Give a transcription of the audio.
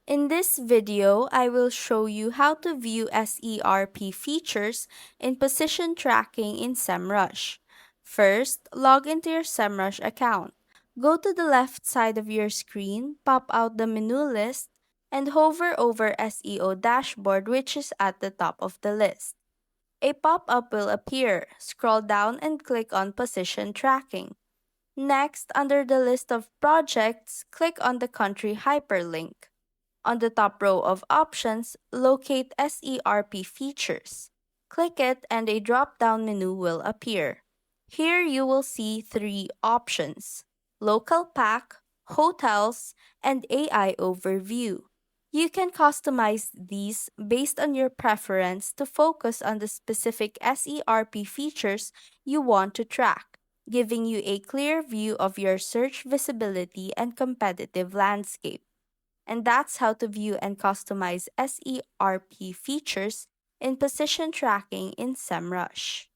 In this video, I will show you how to view SERP features in position tracking in Semrush. First, log into your Semrush account. Go to the left side of your screen, pop out the menu list, and hover over SEO dashboard, which is at the top of the list. A pop-up will appear. Scroll down and click on position tracking. Next, under the list of projects, click on the country hyperlink. On the top row of options, locate SERP features. Click it and a drop-down menu will appear. Here you will see three options: Local Pack, Hotels, and AI Overview. You can customize these based on your preference to focus on the specific SERP features you want to track, giving you a clear view of your search visibility and competitive landscape. And that's how to view and customize SERP features in position tracking in Semrush.